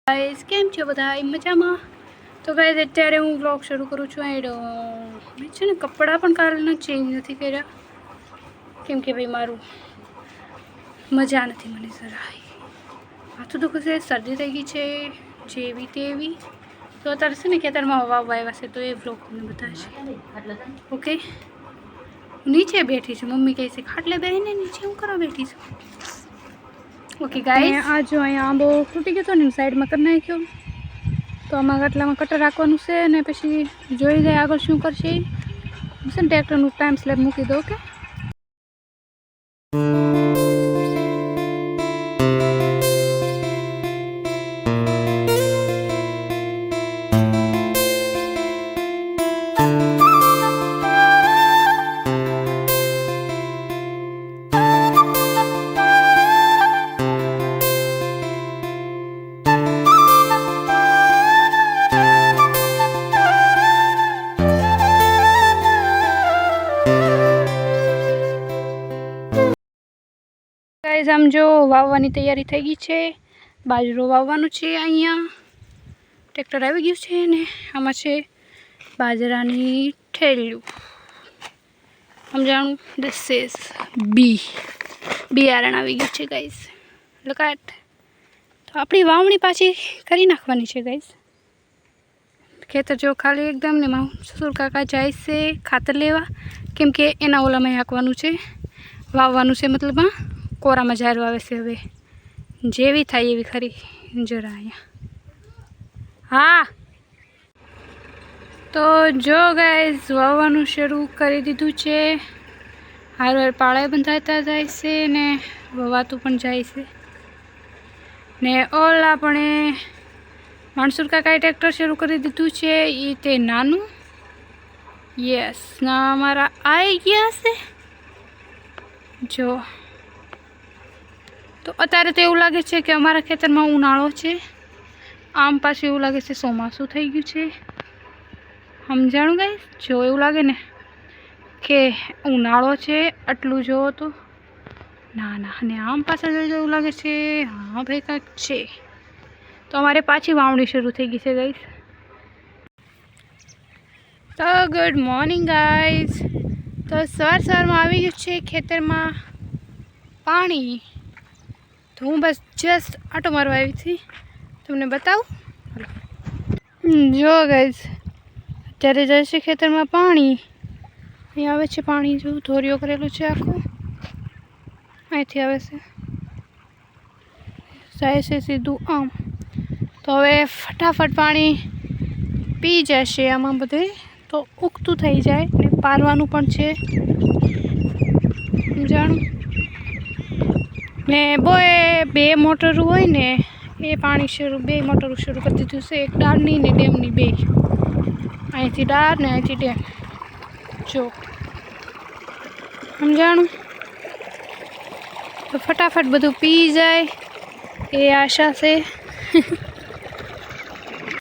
Guys केम छो बधाई मजामा। तो गाइस अत्यारे हूँ व्लॉग शुरू करूँ छूँ एंड मैं छे ने कपड़ा पण कालना चेंज नहीं कर्या केम के भाई मारू मजा नहीं मने જરાય माथुं दुखे छे सर्दी थई गई छे जेवी तेवी। तो अत्यारे छे ने खेतरमां हवा वाव्या छे तो ए व्लॉग तमने बतावशे। ओके नीचे बैठी छूं मम्मी कहे छे खाटले बेहीने नीचे हूँ करवा बैठी छूं। ओके गाइस आ जो अहीं आंबो तूटी गयो तो ने साइड में कर नाख्यो तो आमां गाटलामां कटर राखवानुं छे ने पछी जोई जाय आगळ शुं करशे। हुं छे ने ट्रेक्टरनुं टाइम स्लेब मूकी दઉં के गाइस आम जो वाववानी तैयारी थई गई छे बाजरो वाववानुं छे। अहींया ट्रेक्टर आवी गयुं छे ने आमां छे बाજરાની ठेलिયું समजाणुं दिस इज बियारण आवी गयुं छे गाइस। लुक एट तो आपणी वावणी पाછી करी नाखवानी छे गाइस। खेतर जो खाली एकदम ने मां ससुर काका जाय छे खातर लेवा केम के एना ओलामां हांकवानुं छे वाववानुं छे मतलब कोरा में जायर वावे छे हवे जेवी थाय एवी खरी जरा अहींया। हाँ तो जो गाइस वाववानुं शरू करी दीधुं छे हार हार पाळे बंधाता जाय छे ने ववातुं पण जाय छे ने ओल आपणे मानसूर काकाए ट्रेक्टर शरू करी दीधुं छे ई ते नानुं यस ना अमारा आई गया छे जो। तो अत्यारे तो एवुं लागे छे के अमारा खेतरमां उनाळो छे आम पाछुं एवुं लागे छे ચોમાસું थई गयुं छे। समजाणुं गाइस जो एवुं लागे ने के उनाळो छे आटलुं जोवो तो ना ना ने आम पाछळ जोई एवुं लागे छे हाँ भाई कांईक छे। तो अमारे पाછી वावणी शरू थई गई छे गाइस। तो गुड मॉर्निंग गाइस। तो सवार सवारमां आवी गयुं छे खेतरमां पाणी तो हूँ बस जस्ट आटो मारवा आई थी तमने बताऊँ जो गाइस अत्यारे जाय छे खेतर में पाणी अहीं आवे छे पाणी जो धोरियो करेलो छे आखो अहींथी आवे छे जाय छे सीधुं आम। तो हवे फटाफट पाणी पी जशे आमां बधे तो उगतुं थई जाय ने पारवानुं पण छे समजाणुं ने बोए बे मोटरूं होय ने ए पाणी शरू बे मोटरूं शरू करी दीधुं छे एक डाळनी ने डेमनी बे अहींथी डाळ ने अहींथी डेम जो समजाणुं। तो फटाफट बधुं पी जाय ए आशा छे।